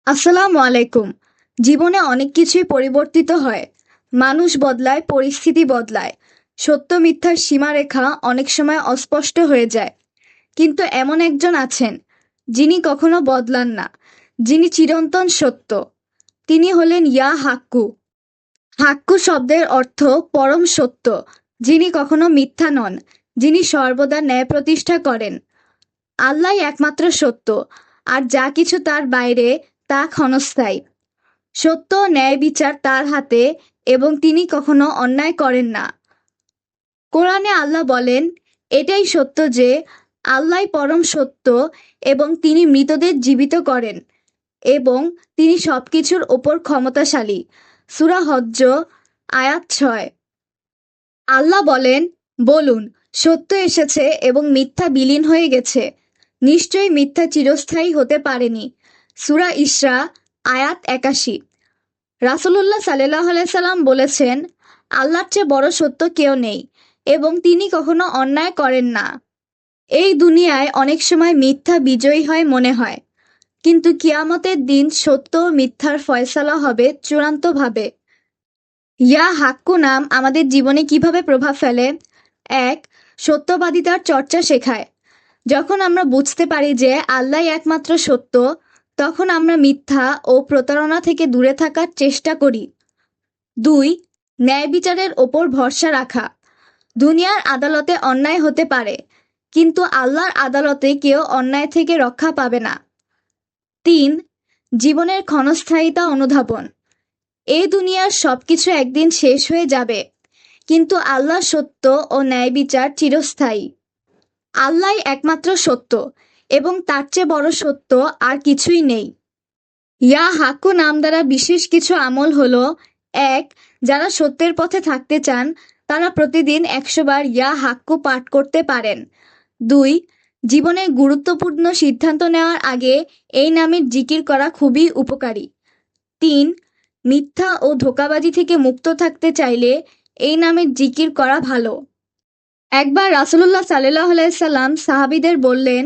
আসসালামু আলাইকুম। জীবনে অনেক কিছুই পরিবর্তিত হয়। মানুষ বদলায়, পরিস্থিতি বদলায়। সত্য মিথ্যার সীমারেখা অনেক সময় অস্পষ্ট হয়ে যায়। কিন্তু এমন একজন আছেন, যিনি কখনো বদলান না, যিনি চিরন্তন সত্য। তিনি হলেন ইয়া হাক্কু। হাক্কু শব্দের অর্থ পরম সত্য, যিনি কখনো মিথ্যা নন, যিনি সর্বদা ন্যায় প্রতিষ্ঠা করেন। আল্লাহই একমাত্র সত্য, আর যা কিছু তার বাইরে তা ক্ষণস্থায়ী। সত্য ও ন্যায় বিচার তার হাতে, এবং তিনি কখনো অন্যায় করেন না। কোরআনে আল্লাহ বলেন, এটাই সত্য যে আল্লাহই পরম সত্য, এবং তিনি মৃতদের জীবিত করেন, এবং তিনি সবকিছুর ওপর ক্ষমতাশালী। সূরা হজ্জ আয়াত ৬। আল্লাহ বলেন, বলুন, সত্য এসেছে এবং মিথ্যা বিলীন হয়ে গেছে। নিশ্চয়ই মিথ্যা চিরস্থায়ী হতে পারেনি। সূরা ইসরা আয়াত ৮১। রাসূলুল্লাহ সাল্লাল্লাহু আলাইহি সাল্লাম বলেছেন, আল্লাহর চেয়ে বড় সত্য কেউ নেই, এবং তিনি কখনো অন্যায় করেন না। এই দুনিয়ায় অনেক সময় মিথ্যা বিজয়ী হয় মনে হয়, কিন্তু কিয়ামতের দিন সত্য ও মিথ্যার ফয়সালা হবে চূড়ান্তভাবে। ইয়া হাক্কু নাম আমাদের জীবনে কিভাবে প্রভাব ফেলে? ১. সত্যবাদিতার চর্চা শেখায়। যখন আমরা বুঝতে পারি যে আল্লাহই একমাত্র সত্য, তখন আমরা মিথ্যা ও প্রতারণা থেকে দূরে থাকার চেষ্টা করি। ২. ন্যায় বিচারের ওপর ভরসা রাখা। দুনিয়ার আদালতে অন্যায় হতে পারে, কিন্তু আল্লাহর আদালতে কেউ অন্যায় থেকে রক্ষা পাবে না। ৩. জীবনের ক্ষণস্থায়িতা অনুধাবন। এই দুনিয়ার সবকিছু একদিন শেষ হয়ে যাবে, কিন্তু আল্লাহ সত্য ও ন্যায় বিচার চিরস্থায়ী। আল্লাহই একমাত্র সত্য, এবং তার চেয়ে বড় সত্য আর কিছুই নেই। ইয়া হাক্কু নাম দ্বারা বিশেষ কিছু আমল হলো: ১. যারা সত্যের পথে থাকতে চান, তারা প্রতিদিন ১০০ বার ইয়া হাক্কু পাঠ করতে পারেন। ২. জীবনের গুরুত্বপূর্ণ সিদ্ধান্ত নেওয়ার আগে এই নামের জিকির করা খুবই উপকারী। ৩. মিথ্যা ও ধোঁকাবাজি থেকে মুক্ত থাকতে চাইলে এই নামের জিকির করা ভালো। একবার রাসূলুল্লাহ সাল্লাল্লাহু আলাইহি সাল্লাম সাহাবীদের বললেন,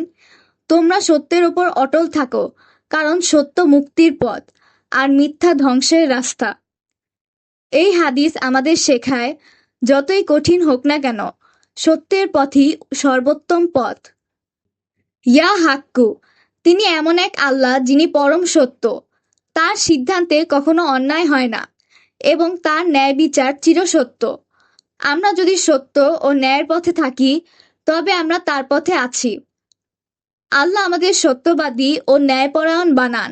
তোমরা সত্যের ওপর অটল থাকো, কারণ সত্য মুক্তির পথ, আর মিথ্যা ধ্বংসের রাস্তা। এই হাদিস আমাদের শেখায়, যতই কঠিন হোক না কেন, সত্যের পথই সর্বোত্তম পথ। ইয়া হাক্কু, তিনি এমন এক আল্লাহ যিনি পরম সত্য। তার সিদ্ধান্তে কখনো অন্যায় হয় না, এবং তার ন্যায় বিচার চিরসত্য। আমরা যদি সত্য ও ন্যায়ের পথে থাকি, তবে আমরা তার পথে আছি। আল্লাহ আমাদের সত্যবাদী ও ন্যায়পরায়ণ বানান,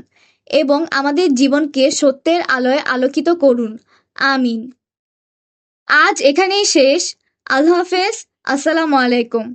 এবং আমাদের জীবনকে সত্যের আলোয় আলোকিত করুন। আমিন। আজ এখানেই শেষ। আল্লাহ হাফেজ। আসসালামু আলাইকুম।